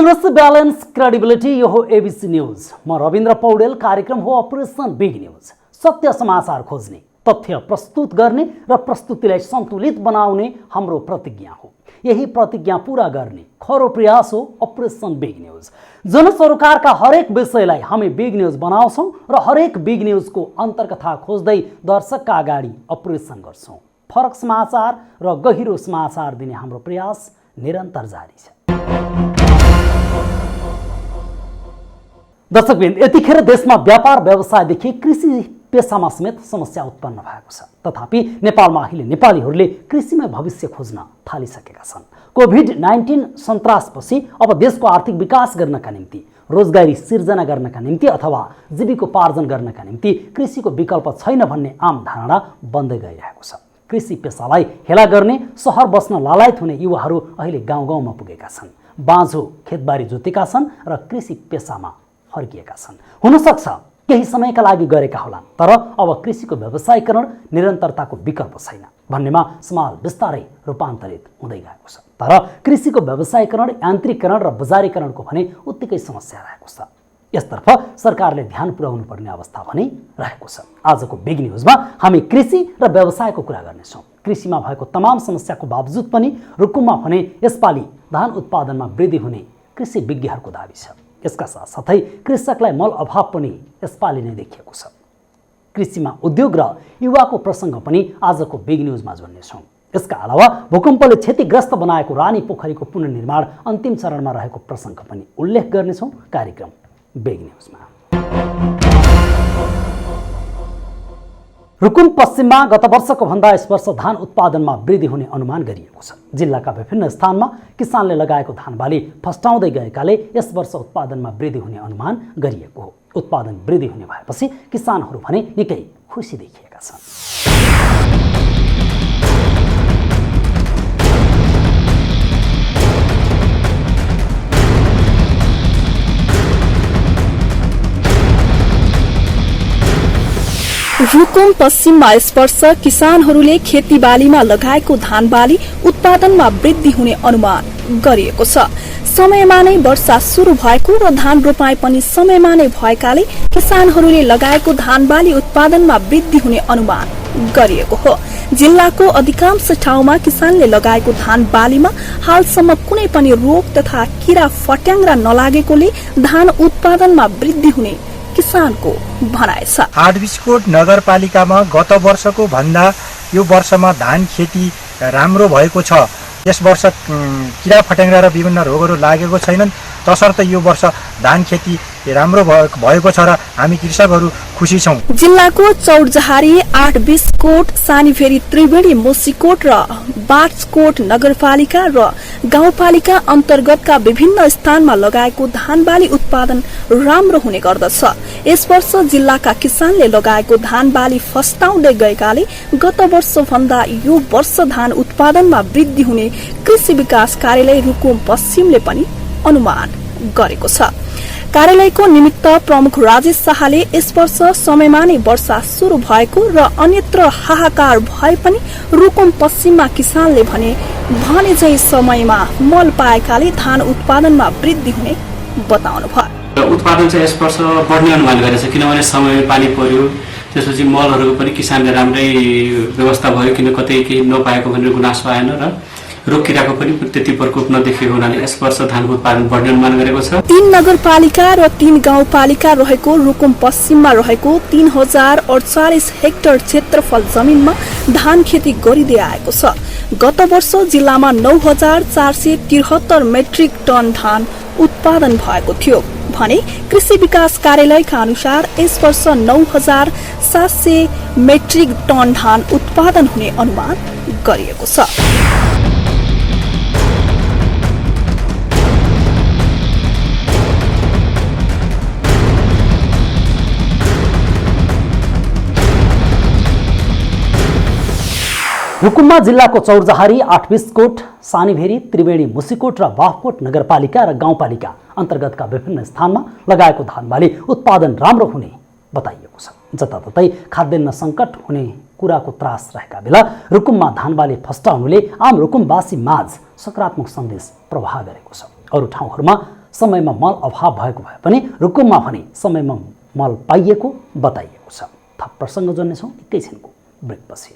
Transparency, balance, credibility, यो हो ABC news. म रविन्द्र पौडेल। कार्यक्रम हो अपरेसन बिग न्यूज। सत्य समाचार खोज्ने, तथ्य प्रस्तुत गर्ने र प्रस्तुतिलाई सन्तुलित बनाउने हाम्रो प्रतिज्ञा हो। यही प्रतिज्ञा पूरा गर्ने खरो प्रयास हो अपरेसन बिग न्यूज। जनसरोकारका हरेक विषयलाई हामी बिग न्यूज बनाउँछौँ र हरेक बिग न्यूजको अन्तर्कथा खोज्दै दर्शकका अगाडि अपरेसन गर्छौँ। फरक समाचार र गहिरो समाचार दिने हाम्रो प्रयास निरन्तर जारी छ। दर्शकवृन्द, यतिखेर देशमा व्यापार व्यवसायदेखि कृषि पेसामा समेत समस्या उत्पन्न भएको छ। तथापि नेपालमा अहिले नेपालीहरूले कृषिमै भविष्य खोज्न थालिसकेका छन्। कोभिड-19 सन्तासपछि अब देशको आर्थिक विकास गर्नका निम्ति, रोजगारी सिर्जना गर्नका निम्ति अथवा जीविकोपार्जन गर्नका निम्ति कृषिको विकल्प छैन भन्ने आम धारणा बन्दै गइरहेको छ। कृषि पेसालाई हेला गर्ने, सहर बस्न लालायत हुने युवाहरू अहिले गाउँ गाउँमा पुगेका छन्। बाँझो खेतबारी जोतेका छन् र कृषि पेसामा फर्किएका छन्। हुनसक्छ केही समयका लागि गरेका होलान्, तर अब कृषिको व्यवसायीकरण निरन्तरताको विकल्प छैन भन्नेमा समाज बिस्तारै रूपान्तरित हुँदै गएको छ। तर कृषिको व्यवसायीकरण, यान्त्रिकरण र बजारीकरणको भने उत्तिकै समस्या रहेको छ। यसतर्फ सरकारले ध्यान पुर्याउनु पर्ने अवस्था भने रहेको छ। आजको बिग न्यूजमा हामी कृषि र व्यवसायको कुरा गर्नेछौँ। कृषिमा भएको तमाम समस्याको बावजुद पनि रुकुममा भने यसपालि धान उत्पादनमा वृद्धि हुने कृषि विज्ञहरूको दाबी छ। यसका साथसाथै कृषकलाई मल अभाव पनि यसपालि नै देखिएको छ। कृषिमा उद्योग र युवाको प्रसङ्ग पनि आजको बिग न्यूजमा जोड्नेछौँ। यसका अलावा भूकम्पले क्षतिग्रस्त बनाएको रानी पोखरीको पुनर्निर्माण अन्तिम चरणमा रहेको प्रसङ्ग पनि उल्लेख गर्नेछौँ कार्यक्रम बिग न्यूजमा। रुकुम पश्चिममा गत वर्षको भन्दा यस वर्ष धान उत्पादनमा वृद्धि हुने अनुमान गरिएको छ। जिल्लाका विभिन्न स्थानमा किसानले लगाएको धान बाली फस्टाउँदै गएकाले यस वर्ष उत्पादनमा वृद्धि हुने अनुमान गरिएको हो। उत्पादन वृद्धि हुने भएपछि किसानहरू भने निकै खुसी देखिएका छन्। रुकुम पश्चिममा यस वर्ष किसानहरूले खेतीबालीमा लगाएको धान बाली उत्पादनमा वृद्धि हुने अनुमान गरिएको छ। समयमा नै वर्षा सुरु भएको र धान रोपाई पनि समयमा नै भएकाले किसानहरूले लगाएको धान बाली उत्पादनमा वृद्धि हुने अनुमान गरिएको हो। जिल्लाको अधिकांश ठाउँमा किसानले लगाएको धान बालीमा हालसम्म कुनै पनि रोग तथा किरा फट्याङ्ग्रा नलागेकोले धान उत्पादनमा वृद्धि हुने किसानको भनाइ छ। आठबिसकोट नगरपालिकामा गत वर्षको भन्दा यो वर्षमा धान खेती राम्रो भएको छ। यस वर्ष किरा फट्याङ्ग्रा र विभिन्न रोगहरू लागेको छैनन्। तसर्थ यो वर्ष धान खेती राम्रो भएको छ र हामी कृषकहरू खुसी छौँ। जिल्लाको चौरजहारी, आठबिसकोट, सानीफेरी, त्रिवेणी, मुसिकोट र बाँचकोट नगरपालिका र गाउँपालिका अन्तर्गतका विभिन्न स्थानमा लगाएको धान बाली उत्पादन राम्रो हुने गर्दछ। यस वर्ष जिल्लाका किसानले लगाएको धान बाली फस्टाउँदै गएकाले गत वर्ष भन्दा यो वर्ष धान उत्पादनमा वृद्धि हुने कृषि विकास कार्यालय रुकुम पश्चिमले पनि अनुमान गरेको छ। कार्यालयको निमित्त प्रमुख राजेश शाहले यस वर्ष समयमा नै वर्षा सुरु भएको र अन्यत्र हाहाकार भए पनि रुकुम पश्चिममा किसानले भने झै समयमा मल पाएकाले धान उत्पादनमा वृद्धि हुने बताउनु भयो। उत्पादन चाहिँ यस वर्ष बढ्ने अनुमान गरेको छ, किनभने समयमा पानी पर्यो। त्यसपछि मलहरूको पनि किसानले राम्रै व्यवस्था भयो, किन कतै केही नपाएको भनेर गुनासो आएन र रोग किराको पनि त्यति प्रकोप नदेखिएको हुनाले यस वर्ष धानको उत्पादन बढ्ने अनुमान गरेको छ। 3 नगरपालिका र 3 गाउँपालिका रहेको रुकुम पश्चिममा रहेको 3048 हेक्टर क्षेत्रफल जमिनमा धान खेती गरिँदै आएको छ। गत वर्ष जिल्लामा 9473 मेट्रिक टन धान उत्पादन भएको थियो भने कृषि विकास कार्यालयका अनुसार यस वर्ष 9700 मेट्रिक टन धान उत्पादन हुने अनुमान गरिएको छ। रुकुममा जिल्लाको चौरजहारी, आठबिसकोट, सानीभेरी, त्रिवेणी, मुसिकोट र बाफकोट नगरपालिका र गाउँपालिका अन्तर्गतका विभिन्न स्थानमा लगाएको धान बाली उत्पादन राम्रो हुने बताइएको छ। जताततै खाद्यान्न सङ्कट हुने कुराको त्रास रहेका बेला रुकुममा धान बाली फस्टाउनुले आम रुकुमवासी माझ सकारात्मक सन्देश प्रवाह गरेको छ। अरू ठाउँहरूमा समयमा मल अभाव भएको भए पनि रुकुममा भने समयमा मल पाइएको बताइएको छ। थप प्रसङ्ग जोड्नेछौँ एकैछिनको ब्रेकपछि।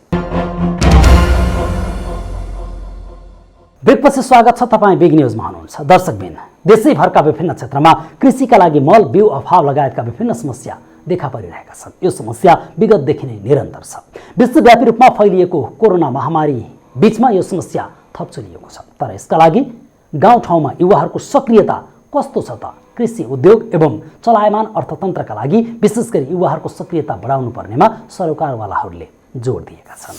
ब्रेकपछि स्वागत छ। तपाईँ बिग न्युजमा हुनुहुन्छ। दर्शकबिन, देशैभरका विभिन्न क्षेत्रमा कृषिका लागि मल बिउ अभाव लगायतका विभिन्न समस्या देखा परिरहेका छन्। यो समस्या विगतदेखि नै निरन्तर छ। विश्वव्यापी रूपमा फैलिएको कोरोना महामारी बीचमा यो समस्या थप चलिएको छ। तर यसका लागि गाउँठाउँमा युवाहरूको सक्रियता कस्तो छ त? कृषि उद्योग एवं चलायमान अर्थतन्त्रका लागि विशेष गरी युवाहरूको सक्रियता बढाउनु पर्नेमा सरकारवालाहरूले जोड दिएका छन्।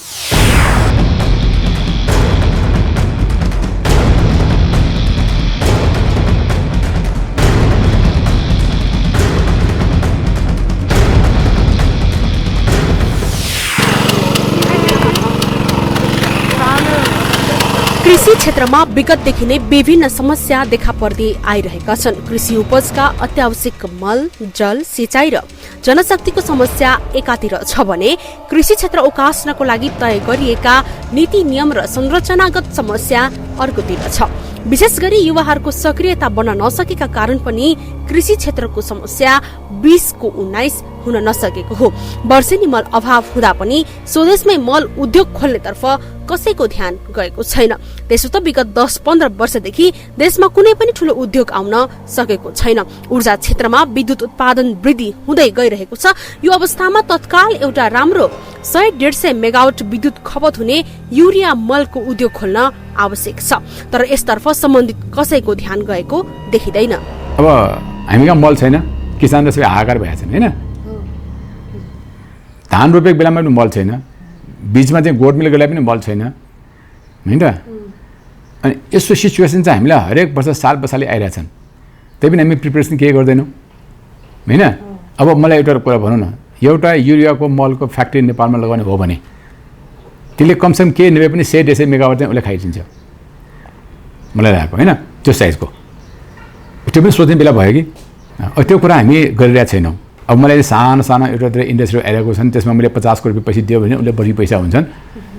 कृषि क्षेत्रमा विगतदेखि नै विभिन्न समस्या देखा पर्दै आइरहेका छन्। कृषि उपजका अत्यावश्यक मल, जल, सिँचाइ र जनशक्तिको समस्या एकातिर छ भने कृषि क्षेत्र उकास्नको लागि तय गरिएका नीति नियम र संरचनागत समस्या अर्कोतिर छ। विशेष गरी युवाहरूको सक्रियता बन्न नसकेका कारण पनि कृषि क्षेत्रको समस्या 20 हुन नसकेको हो। वर्षेनी मल अभाव हुँदा पनि स्वदेशमै मल उद्योग खोल्नेतर्फ कसैको ध्यान गएको छैन। त्यसो त विगत 10-15 वर्षदेखि देशमा कुनै पनि ठूलो उद्योग आउन सकेको छैन। ऊर्जा क्षेत्रमा विद्युत उत्पादन वृद्धि हुँदै गइरहेको छ। यो अवस्थामा तत्काल एउटा राम्रो 100-150 मेगावाट विद्युत खपत हुने युरिया मलको उद्योग खोल्न आवश्यक छ। तर यसतर्फ सम्बन्धित कसैको ध्यान गएको देखिँदैन। अब हामीका मल छैन, किसान र सबै हाहाकार भएका छन् हैन। धान रोपेको बेलामा पनि मल छैन, बीचमा चाहिँ गोड मिल गरेर पनि मल छैन हैन त। अनि यस्तो सिचुएसन चाहिँ हामीलाई हरेक वर्ष साल बसाले आइरहेछन्, त्यही पनि हामी प्रिपरेसन केही गर्दैनौँ हैन। अब मलाई एउटा कुरा भनौँ न, एउटा युरियाको मलको फ्याक्ट्री नेपालमा लगाउने हो भने त्यसले कमसेकम केही नभए पनि 100-150 मेगावाट चाहिँ उसले खाइदिन्छ मलाई लागेको हैन। त्यो साइजको त्यो पनि सोच्ने बेला भयो कि त्यो कुरा हामी गरिरहेका छैनौँ। अब मलाई सानो सानो एउटा इन्डस्ट्री एरियाको छन्, त्यसमा मैले 50 करोड रुपियाँ पैसा दियो भने उसले बढी पैसा हुन्छन्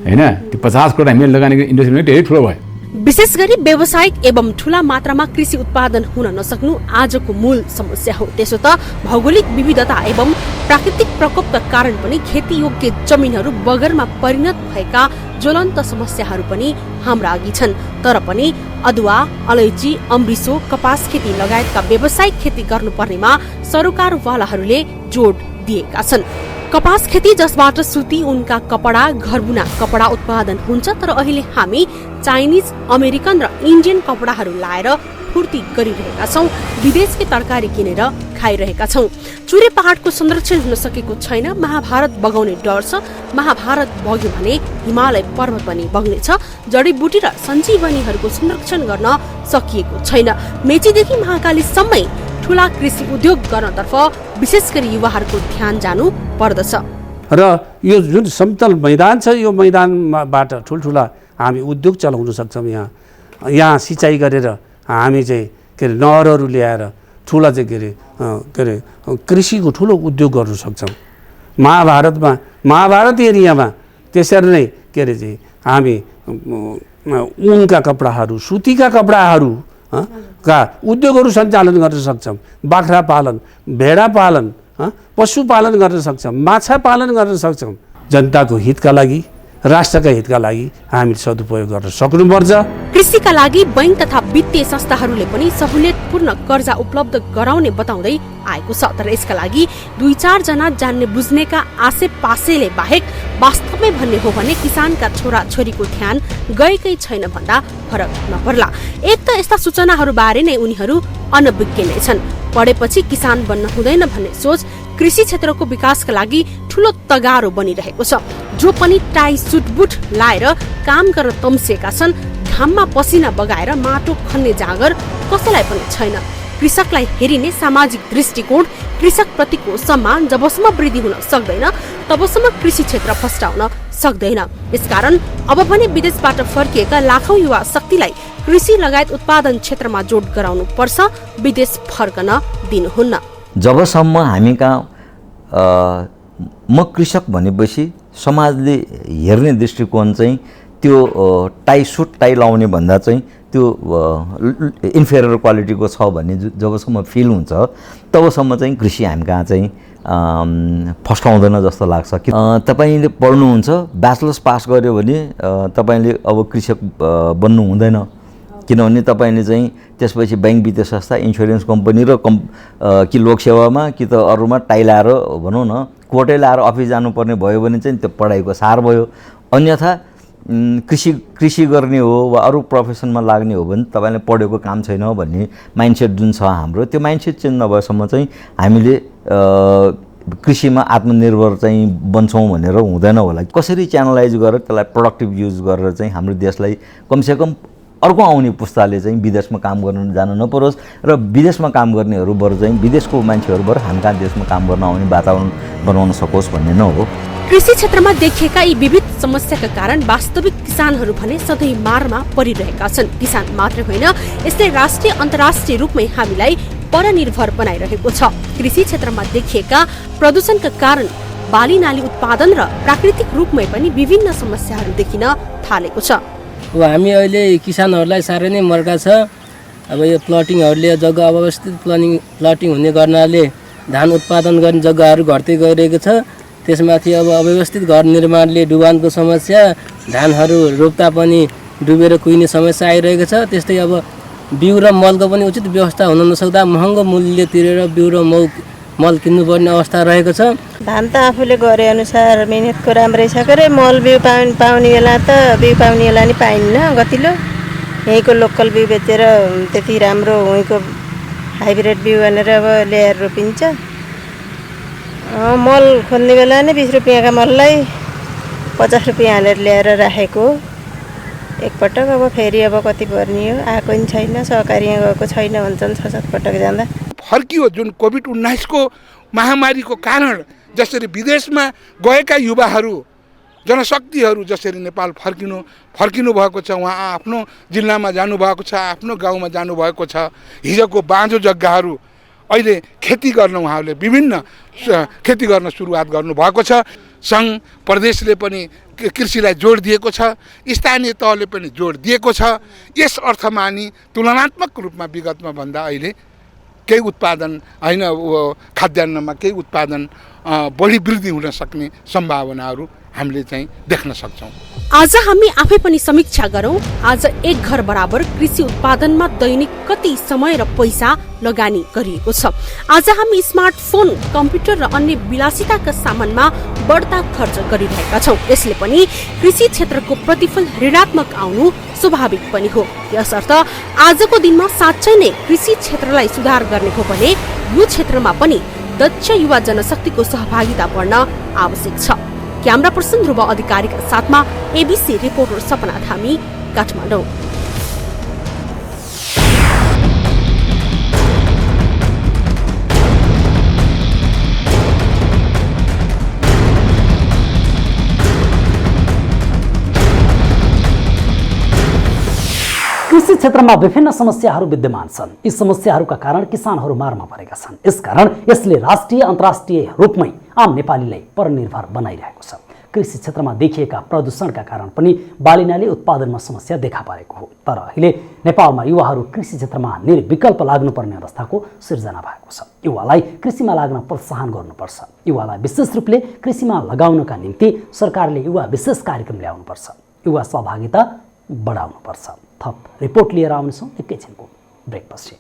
हैन। त्यो 50 करोड हामीले लगाउने इन्डस्ट्री पनि धेरै ठुलो भयो। विशेष गरी व्यावसायिक एवं ठूला मात्रामा कृषि उत्पादन हुन नसक्नु आजको मूल समस्या हो। त्यसो त भौगोलिक विविधता एवं प्राकृतिक प्रकोपका कारण पनि खेती योग्य जमिनहरू बगरमा परिणत भएका ज्वलन्त समस्याहरू पनि हाम्रा अघि छन्। तर पनि अदुवा, अलैँची, अमृसो, कपास खेती लगायतका व्यावसायिक खेती गर्नुपर्नेमा सरकारवालाहरूले जोड दिएका छन्। कपास खेती जसबाट सुती उनका कपडा, घरबुना कपडा उत्पादन हुन्छ, तर अहिले हामी चाइनिज, अमेरिकन र इन्डियन कपडाहरू लाएर फुर्ती गरिरहेका छौँ। विदेशकै तरकारी किनेर खाइरहेका छौँ। चुरे पहाडको संरक्षण हुन सकेको छैन। महाभारत बगाउने डर छ। महाभारत बग्यो भने हिमालय पर्वत पनि बग्नेछ। जडीबुटी र सञ्जीवनीहरूको संरक्षण गर्न सकिएको छैन। मेचीदेखि महाकालीसम्मै ठूला कृषि उद्योग गर्नतर्फ विशेष गरी युवाहरूको ध्यान जानु पर्दछ। र यो जुन समतल मैदान छ, यो मैदानबाट ठुल्ठुला हामी उद्योग चलाउन सक्छौँ। यहाँ सिँचाइ गरेर हामी चाहिँ के अरे नहरहरू ल्याएर ठुला चाहिँ के अरे कृषिको ठुलो उद्योग गर्न सक्छौँ। महाभारत एरियामा त्यसरी नै के अरे चाहिँ हामी ऊनका कपडाहरू, सुतीका कपडाहरू का उद्योगहरू सञ्चालन गर्न सक्छौँ। बाख्रा पालन, भेडा पालन, पशुपालन गर्न सक्छौँ, माछा पालन गर्न सक्छौँ। जनताको हितका लागि, राष्ट्रका हितका लागि हामीले सदुपयोग गर्न सक्नुपर्छ। कृषिका लागि बैंक तथा वित्तीय संस्थाहरूले पनि सहुलियतपूर्ण कर्जा उपलब्ध गराउने बताउँदै आएको छ। तर यसका लागि 2-4 जना जान्ने बुझ्नेका आसेपासेले बाहेक वास्तवमै भन्ने हो भने किसानका छोरा छोरीको ध्यान गएकै छैन भन्दा फरक नपर्ला। एक त यस्ता सूचनाहरू बारे नै उनीहरू अनभिज्ञ नै छन्। पढेपछि किसान बन्न हुँदैन भन्ने सोच कृषि क्षेत्रको विकासका लागि ठूलो तगारो बनिरहेको छ। जो पनि टाई सुट बुट लाएर काम गर्न तम्सिएका छन्, घाममा पसिना बगाएर माटो खन्ने जाँगर कसैलाई पनि छैन। कृषकलाई हेरिने सामाजिक दृष्टिकोण, कृषक प्रतिको सम्मान जबसम्म वृद्धि हुन सक्दैन तबसम्म कृषि क्षेत्र फस्टाउन सक्दैन। यसकारण अब भने विदेशबाट फर्किएका लाखौं युवा शक्तिलाई कृषि लगायत उत्पादन क्षेत्रमा जोड गराउनु पर्छ, विदेश फर्कन दिनुहुन्न। जबसम्म हामी कहाँ म कृषक भनेपछि समाजले हेर्ने दृष्टिकोण चाहिँ त्यो टाई सुट टाई लाउने भन्दा चाहिँ त्यो इन्फेरियर क्वालिटीको छ भन्ने जबसम्म फिल हुन्छ तबसम्म चाहिँ कृषि हामी कहाँ चाहिँ फस्टाउँदैन जस्तो लाग्छ कि तपाईँले पढ्नुहुन्छ ब्याचलर्स पास गर्यो भने तपाईँले अब कृषक बन्नु हुँदैन किनभने तपाईँले चाहिँ त्यसपछि ब्याङ्क वित्तीय संस्था इन्सुरेन्स कम्पनी र कि लोकसेवामा कि त अरूमा टाई लाएर भनौँ न कोटै लाएर अफिस जानुपर्ने भयो भने चाहिँ त्यो पढाइको सार भयो अन्यथा कृषि गर्ने हो वा अरू प्रोफेसनमा लाग्ने हो भने तपाईँले पढेको काम छैन भन्ने माइन्डसेट जुन छ हाम्रो त्यो माइन्डसेट चेन्ज नभएसम्म चाहिँ हामीले कृषिमा आत्मनिर्भर चाहिँ बन्छौँ भनेर हुँदैन होला कसरी च्यानलाइज गरेर त्यसलाई प्रोडक्टिभ युज गरेर चाहिँ हाम्रो देशलाई कमसेकम अर्को आउने पुस्ताले चाहिँ विदेशमा काम गर्न जान नपरोस् र विदेशमा काम गर्नेहरूबाट चाहिँ विदेशको मान्छेहरूबाट हामी कहाँ देशमा काम गर्न आउने वातावरण बनाउन सकोस् भन्ने न हो। कृषि क्षेत्रमा देखिएका यी विविध समस्याका कारण वास्तविक किसानहरू भने सधैँ मारमा परिरहेका छन्। किसान मात्र होइन, यसले राष्ट्रिय अन्तर्राष्ट्रिय रूपमै हामीलाई परनिर्भर बनाइरहेको छ। कृषि क्षेत्रमा देखिएका प्रदूषणका कारण बाली नाली उत्पादन र प्राकृतिक रूपमै पनि विभिन्न समस्याहरू देखिन थालेको छ। अब हामी अहिले किसानहरूलाई साह्रै नै मर्का छ। अब यो प्लटिङहरूले जग्गा अव्यवस्थित प्लटिङ हुने गर्नाले धान उत्पादन गर्ने जग्गाहरू घट्दै गइरहेको छ। त्यसमाथि अब अव्यवस्थित घर निर्माणले डुबानको समस्या, धानहरू रोप्दा पनि डुबेर कुहिने समस्या आइरहेको छ। त्यस्तै अब बिउ र मलको पनि उचित व्यवस्था हुन नसक्दा महँगो मूल्य तिरेर बिउ र मल किन्नुपर्ने अवस्था रहेको छ। धान त आफूले गरे अनुसार मेहनतको राम्रै छ के मल बिउ पाउने बेला त बिउ पाउने बेला नि पाइन्न गतिलो। यहीँको लोकल बिउ बेचेर त्यति राम्रो वहीँको हाइब्रिड बिउ भनेर अब ल्याएर रोपिन्छ। मल खोज्ने बेला नै 20 रुपियाँका मललाई 50 रुपियाँ हालेर ल्याएर राखेको एकपटक। अब फेरि अब कति पर्ने हो, आएको नि छैन, सहकारीमा गएको छैन भन्छन् 6-7 पटक जाँदा। फर्कियो जुन कोभिड-19 को महामारीको कारण जसरी विदेशमा गएका युवाहरू जनशक्तिहरू जसरी नेपाल फर्किनु भएको छ, उहाँ आफ्नो जिल्लामा जानुभएको छ, आफ्नो गाउँमा जानुभएको छ। हिजोको बाँझो जग्गाहरू अहिले खेती गर्न उहाँहरूले विभिन्न खेती गर्न सुरुवात गर्नुभएको छ। सङ्घ प्रदेशले पनि कृषिलाई जोड दिएको छ, स्थानीय तहले पनि जोड दिएको छ। यस अर्थमा नि तुलनात्मक रूपमा विगतमा भन्दा अहिले केही उत्पादन होइन खाद्यान्नमा केही उत्पादन बढी वृद्धि हुन सक्ने सम्भावनाहरू हामीले चाहिँ देख्न सक्छौँ। आज हामी आफै पनि समीक्षा गरौँ। आज एक घर बराबर कृषि उत्पादनमा दैनिक कति समय र पैसा लगानी गरिएको छ। आज हामी स्मार्टफोन, कम्प्युटर र अन्य विलासिताका सामानमा बढ्ता खर्च गरिरहेका छौँ। यसले पनि कृषि क्षेत्रको प्रतिफल ऋणात्मक आउनु स्वाभाविक पनि हो। यसर्थ आजको दिनमा साँच्चै नै कृषि क्षेत्रलाई सुधार गर्ने हो भने यो क्षेत्रमा पनि दक्ष युवा जनशक्तिको सहभागिता बढ्न आवश्यक छ। क्यामेरा पर्सन ध्रुव अधिकारीका साथमा एबीसी रिपोर्टर सपना धामी, काठमाडौँ। कृषि क्षेत्रमा विभिन्न समस्याहरू विद्यमान छन्। यी समस्याहरूका कारण किसानहरू मारमा परेका छन्। यसकारण यसले राष्ट्रिय अन्तर्राष्ट्रिय रूपमै आम नेपालीलाई परनिर्भर बनाइरहेको छ। कृषि क्षेत्रमा देखिएका प्रदूषणका कारण पनि बालीनाली उत्पादनमा समस्या देखा परेको हो। तर अहिले नेपालमा युवाहरू कृषि क्षेत्रमा निर्विकल्प लाग्नुपर्ने अवस्थाको सिर्जना भएको छ। युवालाई कृषिमा लाग्न प्रोत्साहन गर्नुपर्छ। युवालाई विशेष रूपले कृषिमा लगाउनका निम्ति सरकारले युवा विशेष कार्यक्रम ल्याउनुपर्छ। युवा सहभागिता बढाउनुपर्छ। थप रिपोर्ट लिएर आउनेछौँ एकैछिनको ब्रेकपछि।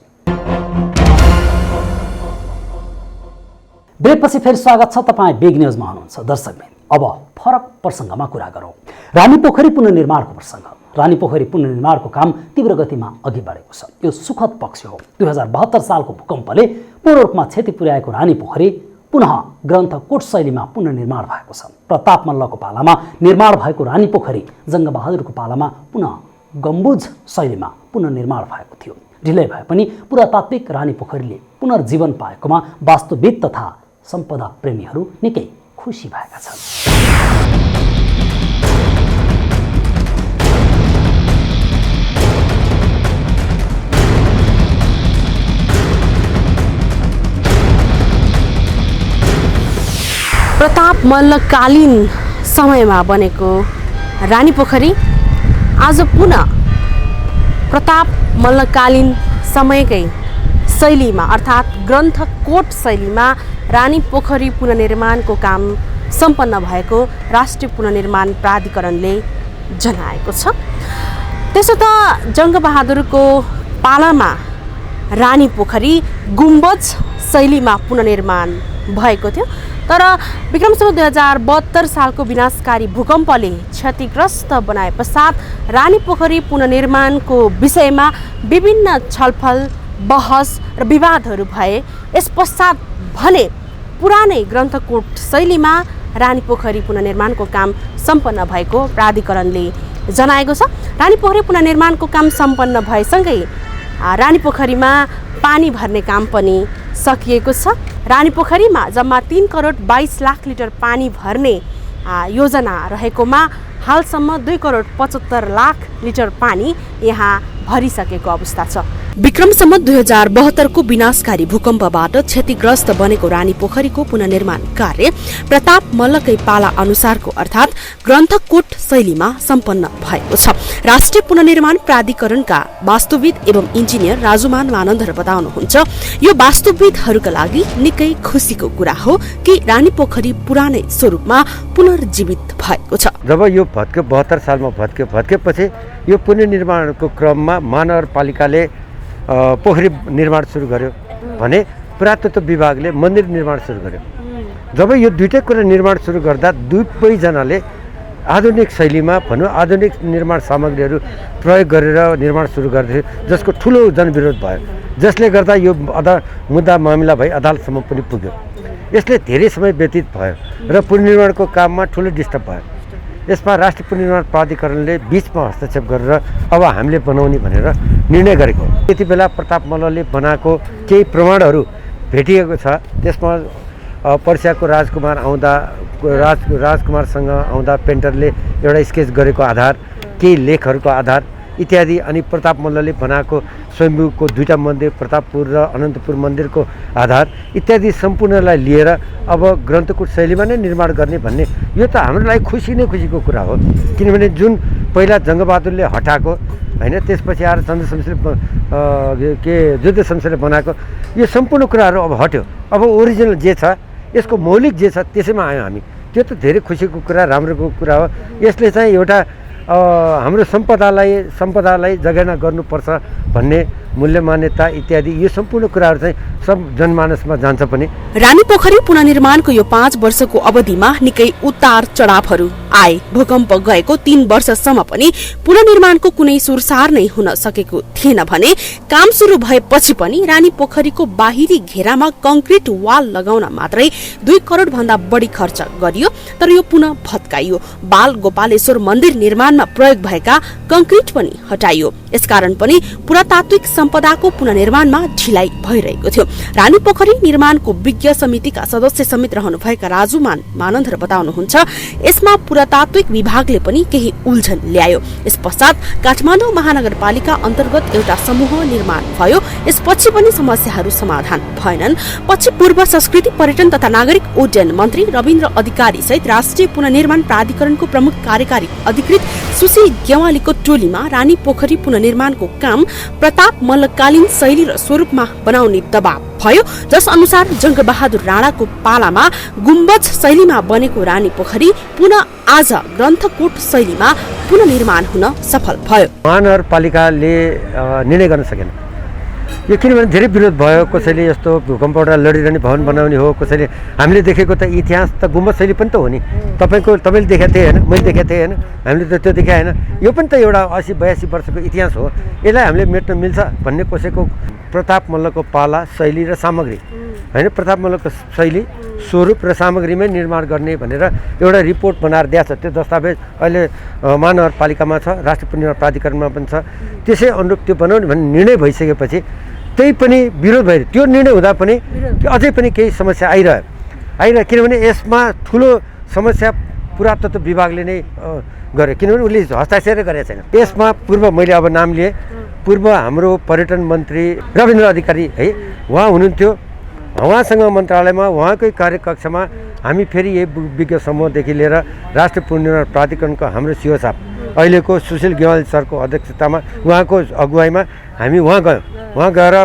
ब्रेकपछि फेरि स्वागत छ। तपाईँ बिग न्युजमा हुनुहुन्छ दर्शकबिन। अब फरक प्रसङ्गमा कुरा गरौँ। रानीपोखरी पुनर्निर्माणको प्रसङ्ग। रानीपोखरी पुनर्निर्माणको काम तीव्र गतिमा अघि बढेको छ। यो सुखद पक्ष हो। 2072 सालको भूकम्पले पूर्ण रूपमा क्षति पुर्याएको रानीपोखरी पुनः ग्रन्थकोट शैलीमा पुनर्निर्माण भएको छ। प्रताप मल्लको पालामा निर्माण भएको रानीपोखरी जङ्गबहादुरको पालामा पुनः गम्बुज शैलीमा पुनर्निर्माण भएको थियो। ढिलै भए पनि पुरातात्विक रानीपोखरीले पुनर्जीवन पाएकोमा वास्तुविद तथा सम्पदा प्रेमीहरू निकै खुसी भएका छन्। प्रताप मल्लकालीन समयमा बनेको रानीपोखरी आज पुनः प्रताप मल्लकालीन समयकै शैलीमा अर्थात् ग्रन्थकोट शैलीमा रानी पोखरी पुनर्निर्माणको काम सम्पन्न भएको राष्ट्रिय पुनर्निर्माण प्राधिकरणले जनाएको छ। त्यसो त जङ्गबहादुरको पालामा रानी पोखरी गुम्बज शैलीमा पुनर्निर्माण भएको थियो, तर विक्रमसम्वत 2072 सालको विनाशकारी भूकम्पले क्षतिग्रस्त बनाए पश्चात रानी पोखरी पुनर्निर्माणको विषयमा विभिन्न छलफल बहस र विवादहरू भए। यस पश्चात भने पुरानै ग्रन्थकोट शैलीमा रानी पोखरी पुनर्निर्माणको काम सम्पन्न भएको प्राधिकरणले जनाएको छ। रानी पोखरी पुनर्निर्माणको काम सम्पन्न भएसँगै रानी पोखरीमा पानी भर्ने काम पनि सकिएको छ। रानी पोखरीमा जम्मा 3 करोड 22 लाख लिटर पानी भर्ने योजना रहेकोमा हालसम्म 2 करोड 75 लाख लिटर पानी यहाँ भरिसकेको अवस्था छ। विक्रमसम्वत 2072 को विनाशकारी भूकम्पबाट क्षतिग्रस्त बनेको रानी पोखरीको पुनर्निर्माण कार्य प्रताप मल्लकै पाला अनुसारको अर्थात् ग्रन्थकोट शैलीमा सम्पन्न भएको छ। राष्ट्रिय पुनर्निर्माण प्राधिकरणका वास्तुविद एवं इन्जिनियर राजुमान मानन्दर बताउनुहुन्छ, यो वास्तुविदहरूका लागि निकै खुसीको कुरा हो कि रानी पोखरी पुरानै स्वरूपमा पुनर्जीवित भएको छ। जब यो भत्क्यो 72 सालमा भत्केपछि यो पुनर्निर्माणको क्रममा महानगरपालिकाले पोखरी निर्माण सुरु गर्यो भने पुरातत्व विभागले मन्दिर निर्माण सुरु गर्यो। जब यो दुईटै कुरा निर्माण सुरु गर्दा दुवैजनाले आधुनिक शैलीमा भनौँ आधुनिक निर्माण सामग्रीहरू प्रयोग गरेर निर्माण सुरु गर्दै जसको ठुलो जनविरोध भयो, जसले गर्दा यो मुद्दा मामिला भई अदालतसम्म पनि पुग्यो। यसले धेरै समय व्यतीत भयो र पुनर्निर्माणको काममा ठुलो डिस्टर्ब भयो। यसमा राष्ट्रिय पुनर्निर्माण प्राधिकरणले बिचमा हस्तक्षेप गरेर अब हामीले बनाउने भनेर निर्णय गरेको। त्यति बेला प्रताप मल्लले बनाएको केही प्रमाणहरू भेटिएको छ। त्यसमा पर्सियाको राजकुमार आउँदा राजकुमारसँग आउँदा पेन्टरले एउटा स्केच गरेको आधार, केही लेखहरूको आधार इत्यादि, अनि प्रताप मल्लले बनाएको स्वयम्भूको 2टा मन्दिर प्रतापपुर र अनन्तपुर मन्दिरको आधार इत्यादि सम्पूर्णलाई लिएर अब ग्रन्थकोट शैलीमा नै निर्माण गर्ने भन्ने यो त हाम्रो लागि खुसीको कुरा हो। किनभने जुन पहिला जङ्गबहादुरले हटाएको होइन, त्यसपछि आएर जुद्ध शमशेरले बनाएको यो सम्पूर्ण कुराहरू अब हट्यो। अब ओरिजिनल जे छ, यसको मौलिक जे छ त्यसैमा आयौँ हामी। त्यो त धेरै खुसीको कुरा, राम्रोको कुरा हो। यसले चाहिँ एउटा हाम्रो सम्पदालाई जगेर्ना गर्नुपर्छ भन्ने मूल्य मान्यता इत्यादि यो सम्पूर्ण कुराहरू चाहिँ सब जनमानसमा जान्छ पनि। रानी पोखरी पुनर्निर्माणको यो 5 वर्षको अवधिमा निकै उतार चढावहरू आए। भूकम्प गएको 3 वर्षसम्म पनि पुनर्निर्माणको कुनै सुरसार नै हुन सकेको थिएन भने काम सुरु भएपछि पनि रानी पोखरीको बाहिरी घेरामा कंक्रिट वाल लगाउन मात्रै 2 करोड भन्दा बढी खर्च गरियो, तर यो पुनः भत्काइयो। बाल गोपालेश्वर मन्दिर निर्माणमा प्रयोग भएका कंक्रिट पनि हटाइयो। यसकारण पनि पुरातात्विक सम्पदाको पुनर्निर्माणमा ढिलाइ भइरहेको थियो। रानी पोखरी निर्माणको विज्ञ समितिका सदस्य समेत रहनुभएका राजुमान मानन्दर बताउनुहुन्छ, यसमा पुरातात्विक विभागले पनि केही उल्झन ल्यायो। यस पश्चात काठमाडौँ महानगरपालिका अन्तर्गत एउटा समूह निर्माण भयो। यसपछि पनि समस्याहरू समाधान भएनन्। पछि पूर्व संस्कृति पर्यटन तथा नागरिक उड्डयन मन्त्री रविन्द्र अधिकारी सहित राष्ट्रिय पुनर्निर्माण प्राधिकरणको प्रमुख कार्यकारी अधिकृत सुशील गेवालीको टोलीमा रानी पोखरी पुनर्निर्माणको काम प्रताप मल्लकालीन शैली र स्वरूपमा बनाउने दबाव भयो, जस अनुसार जङ्गबहादुर राणाको पालामा गुम्बज शैलीमा बनेको रानी पोखरी पुनः आज ग्रन्थकोट शैलीमा पुनर्निर्माण हुन सफल भयो। महानगरपालिकाले निर्णय गर्न सकेन यो, किनभने धेरै विरोध भयो। कसैले यस्तो भूकम्पबाट लडिरहने भवन बनाउने हो, कसैले हामीले देखेको त इतिहास त गुम्बज शैली पनि त हो नि। तपाईँले देखेको थिएँ होइन, मैले देखेको थिएँ होइन, हामीले त त्यो देखाएन। यो पनि त एउटा 80-82 वर्षको इतिहास हो। यसलाई हामीले मेट्न मिल्छ भन्ने कसैको प्रताप मल्लको पाला शैली र सामग्री होइन, प्रताप मल्लको शैली स्वरूप र सामग्रीमै निर्माण गर्ने भनेर एउटा रिपोर्ट बनाएर दिएको छ। त्यो दस्तावेज अहिले महानगरपालिकामा छ, राष्ट्रिय पुनर्निर्माण प्राधिकरणमा पनि छ। त्यसै अनुरूप त्यो बनाउने भन्ने निर्णय भइसकेपछि त्यही पनि विरोध भइरह्यो। त्यो निर्णय हुँदा पनि अझै पनि केही समस्या आइरह्यो। किनभने यसमा ठुलो समस्या पुरातत्व विभागले नै गर्यो, किनभने उसले हस्ताक्षर गरेको छैन। यसमा मैले अब नाम लिए पूर्व हाम्रो पर्यटन मन्त्री रविन्द्र अधिकारी है, उहाँ हुनुहुन्थ्यो। उहाँसँग मन्त्रालयमा उहाँकै कार्यकक्षमा हामी फेरि यही विज्ञ समूहदेखि लिएर राष्ट्रिय पुनर्निर्माण प्राधिकरणको हाम्रो सिओ साहब अहिलेको सुशील गेवाल सरको अध्यक्षतामा उहाँको अगुवाईमा हामी वहाँ गयौँ। वहाँ गएर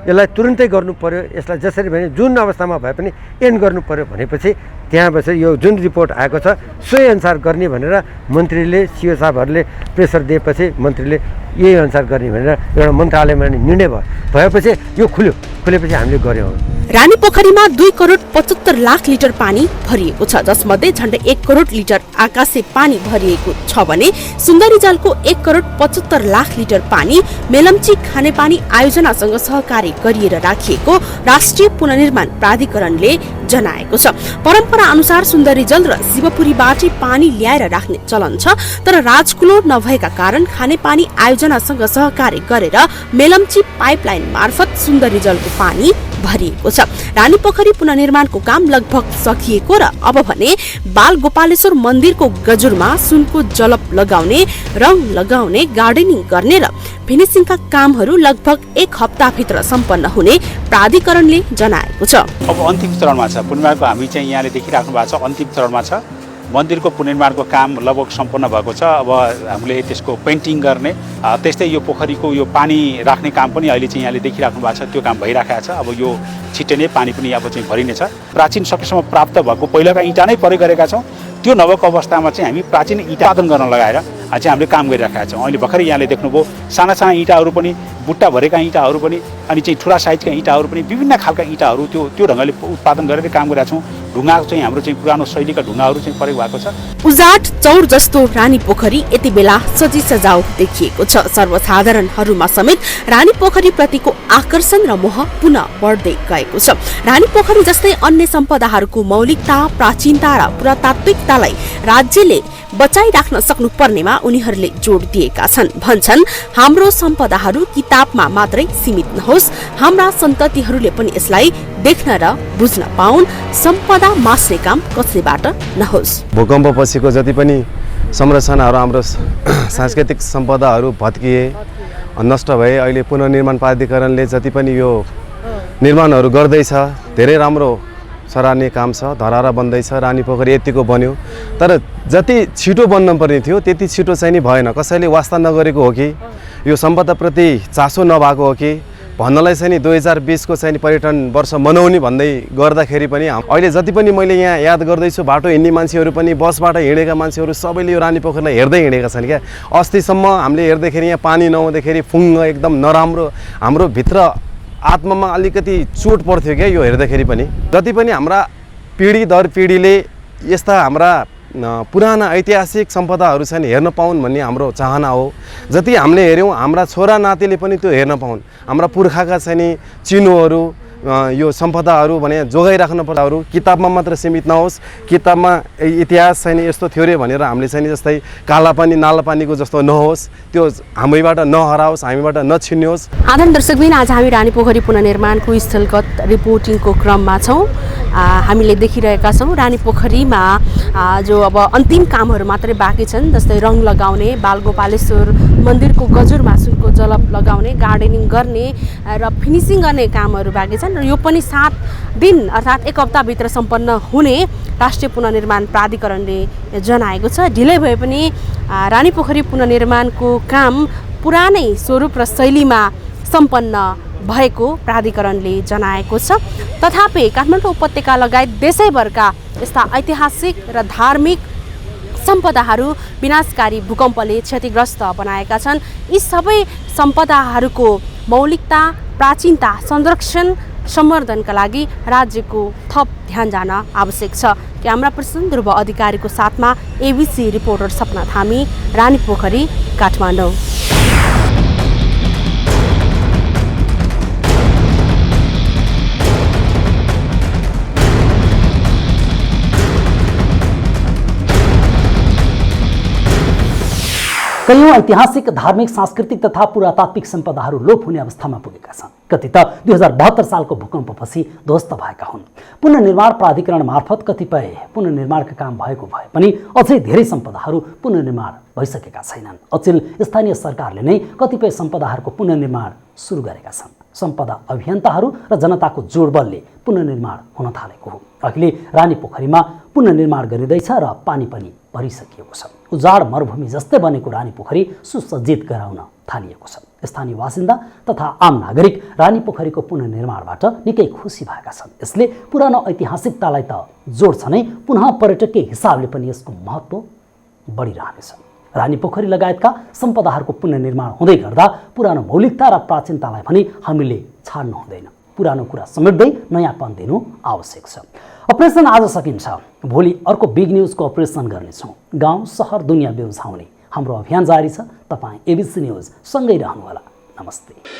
यसलाई तुरुन्तै गर्नु पर्यो, यसलाई जसरी भने जुन अवस्थामा भए पनि एन्ड गर्नु पर्यो भनेपछि त्यहाँ बसेर यो जुन रिपोर्ट आएको छ सोही अनुसार गर्ने भनेर मन्त्रीले सिओ साहबहरूले प्रेसर दिएपछि मन्त्रीले यही अनुसार गर्ने भनेर एउटा मन्त्रालयमा निर्णय भएपछि यो खुलेपछि हामीले गऱ्यौँ। रानीपोखरीमा 2 करोड 75 लाख लिटर पानी भरिएको छ, जसमध्ये झण्डै 1 करोड लिटर आकाशे पानी भरिएको छ भने सुन्दरी जलको 1 करोड 75 लाख लिटर पानी मेलम्ची खानेपानी आयोजनासँग सहकार्य गरिएर राखिएको राष्ट्रिय पुनर्निर्माण प्राधिकरणले जनाएको छ। परम्परा अनुसार सुन्दरी जल र शिवपुरीबाटै पानी ल्याएर राख्ने चलन छ, तर राजकुलो नभएका कारण खानेपानी आयोजनासँग सहकार्य गरेर मेलम्ची पाइपलाइन मार्फत सुन्दरी जलको पानी भरिएको छ। रानीपोखरी पुनर्निर्माणको काम लगभग सकिएको र अब भने बाल गोपालेश्वर मन्दिरको गजुरमा सुनको जलप लगाउने, रङ लगाउने, गार्डनिङ गर्ने र फिनिसिङका कामहरू लगभग 1 हप्ताभित्र सम्पन्न हुने प्राधिकरणले जनाएको छ। अब अन्तिम चरणमा छ पुनर्निर्माणको, हामी चाहिँ यहाँले देखिराख्नु भएको छ अन्तिम चरणमा छ। मन्दिरको पुनर्निर्माणको काम लगभग सम्पन्न भएको छ। अब हामीले त्यसको पेन्टिङ गर्ने, त्यस्तै यो पोखरीको यो पानी राख्ने काम पनि अहिले चाहिँ यहाँले देखिराख्नु भएको छ, त्यो काम भइराखेको छ। अब यो छिट्टै नै पानी पनि अब चाहिँ भरिनेछ। प्राचीन सकेसम्म प्राप्त भएको पहिलाका इँटा नै प्रयोग गरेका छौँ, त्यो नभएको अवस्थामा चाहिँ हामी प्राचीन इँटा उत्पादन गर्न लगाएर चाहिँ हामीले काम गरिराखेका छौँ। अहिले भर्खरै यहाँले देख्नुभयो साना साना इँटाहरू पनि, बुट्टा भरेका इँटाहरू पनि, अनि चाहिँ ठुला साइजका इँटाहरू पनि, विभिन्न खालका इँटाहरू त्यो ढङ्गले उत्पादन गरेर काम गरेका छौँ। ढुङ्गा चाहिँ हाम्रो चाहिँ पुरानो शैलीका ढुङ्गाहरू चाहिँ प्रयोग भएको छ। उजाट चौर जस्तो रानीपोखरी यति बेला सजी सजाउ देखिएको छ। सर्वसाधारणहरूमा समेत रानीपोखरी प्रतिको आकर्षण र मोह पुनः बढ्दै गएको छ। रानीपोखरी जस्तै अन्य सम्पदाहरूको मौलिकता, प्राचीनता र पुरातात्विकतालाई राज्यले बचाइराख्न सक्नुपर्नेमा उनीहरूले जोड दिएका छन्। भन्छन् हाम्रो सम्पदाहरू किताबमा मात्रै सीमित नहोस्, हाम्रा सन्ततिहरूले पनि यसलाई देख्न र बुझ्न पाउन्, सम्पदा मास्ने काम कसैबाट नहोस्। भूकम्प पछिको जति पनि संरचनाहरू हाम्रो सांस्कृतिक सम्पदाहरू भत्किए, नष्ट भए, अहिले पुनर्निर्माण प्राधिकरणले जति पनि यो निर्माणहरू गर्दैछ धेरै राम्रो सराहनीय काम छ। धरारा बन्दैछ, रानीपोखरी यतिको बन्यो, तर जति छिटो बन्न पर्ने थियो त्यति छिटो चाहिँ नि भएन। कसैले वास्ता नगरेको हो कि यो सम्पदाप्रति चासो नभएको हो कि भन्नलाई चाहिँ नि 2020 को चाहिँ पर्यटन वर्ष मनाउने भन्दै गर्दाखेरि पनि अहिले जति पनि मैले यहाँ याद गर्दैछु बाटो हिँड्ने मान्छेहरू पनि, बसबाट हिँडेका मान्छेहरू सबैले यो रानीपोखरीलाई हेर्दै हिँडेका छन् क्या। अस्तिसम्म हामीले हेर्दाखेरि यहाँ पानी नहुँदाखेरि फुङ्ग एकदम नराम्रो, हाम्रो भित्र आत्मामा अलिकति चोट पर्थ्यो क्या यो हेर्दाखेरि पनि। जति पनि हाम्रा पिँढी दर पिँढीले यस्ता हाम्रा पुराना ऐतिहासिक सम्पदाहरू चाहिँ हेर्न पाउन् भन्ने हाम्रो चाहना हो। जति हामीले हेऱ्यौँ हाम्रा छोरा नातिले पनि त्यो हेर्न पाउन्। हाम्रा पुर्खाका चाहिँ नि चिनोहरू, यो सम्पदाहरू भने जोगाइराख्नु पर्दाहरू किताबमा मात्र सीमित नहोस्, किताबमा इतिहास चाहिँ यस्तो थियो रे भनेर हामीले चाहिँ जस्तै कालापानी नालापानीको जस्तो नहोस्, त्यो हामीबाट नहराओस्, हामीबाट नछिन्योस्। आदरणीय दर्शकबिन, आज हामी रानीपोखरी पुनर्निर्माणको स्थलगत रिपोर्टिङको क्रममा छौँ। हामीले देखिरहेका छौँ रानीपोखरीमा जो अब अन्तिम कामहरू मात्रै बाँकी छन्, जस्तै रङ लगाउने, बालगोपालेश्वर मन्दिरको गजुरमा सुनको जलप लगाउने, गार्डनिङ गर्ने र फिनिसिङ गर्ने कामहरू बाँकी छन् र यो पनि 7 दिन अर्थात् 1 हप्ताभित्र सम्पन्न हुने राष्ट्रिय पुनर्निर्माण प्राधिकरणले जनाएको छ। ढिलै भए पनि रानीपोखरी पुनर्निर्माणको काम पुरानै स्वरूप र शैलीमा सम्पन्न भएको प्राधिकरणले जनाएको छ। तथापि काठमाडौँ उपत्यका लगायत देशैभरका यस्ता ऐतिहासिक र धार्मिक सम्पदाहरू विनाशकारी भूकम्पले क्षतिग्रस्त बनाएका छन्। यी सबै सम्पदाहरूको मौलिकता, प्राचीनता, संरक्षण, सम्वर्धनका लागि राज्यको थप ध्यान जान आवश्यक छ। क्यामेरा पर्सन ध्रुव अधिकारीको साथमा एबिसी रिपोर्टर सपना थामी, रानीपोखरी, काठमाडौँ। कयौं ऐतिहासिक, धार्मिक, सांस्कृतिक तथा पुरातात्विक सम्पदाहरू लोप हुने अवस्थामा पुगेका छन्। कति त 2072 सालको भूकम्पपछि ध्वस्त भएका हुन्। पुनर्निर्माण प्राधिकरण मार्फत कतिपय पुनर्निर्माणका काम भएको भए पनि अझै धेरै सम्पदाहरू पुनर्निर्माण भइसकेका छैनन्। अचेल स्थानीय सरकारले नै कतिपय सम्पदाहरूको पुनर्निर्माण सुरु गरेका छन्। सम्पदा अभियन्ताहरू र जनताको जोडबलले पुनर्निर्माण हुन थालेको हो। अहिले रानी पोखरीमा पुनर्निर्माण गरिँदैछ र पानी पनि भरिसकिएको छ। उजाड मरुभूमि जस्तै बनेको रानी पोखरी सुसज्जित गराउन थालिएको छ। स्थानीय बासिन्दा तथा आम नागरिक रानी पोखरीको पुनर्निर्माणबाट निकै खुसी भएका छन्। यसले पुरानो ऐतिहासिकतालाई त जोड्छ नै, पुनः पर्यटकीय हिसाबले पनि यसको महत्त्व बढिरहनेछ। रानी पोखरी लगायतका सम्पदाहरूको पुनर्निर्माण हुँदै गर्दा पुरानो मौलिकता र प्राचीनतालाई पनि हामीले छाड्नु हुँदैन। पुरानो कुरा समेट्दै नयाँपन दिनु आवश्यक छ। अपरेसन आज सकिन्छ, भोलि अर्को बिग न्युजको अपरेसन गर्नेछौँ। गाउँ सहर दुनियाँ बेउझाउने हाम्रो अभियान जारी छ। तपाईँ एबिसी न्युज सँगै रहनुहोला। नमस्ते।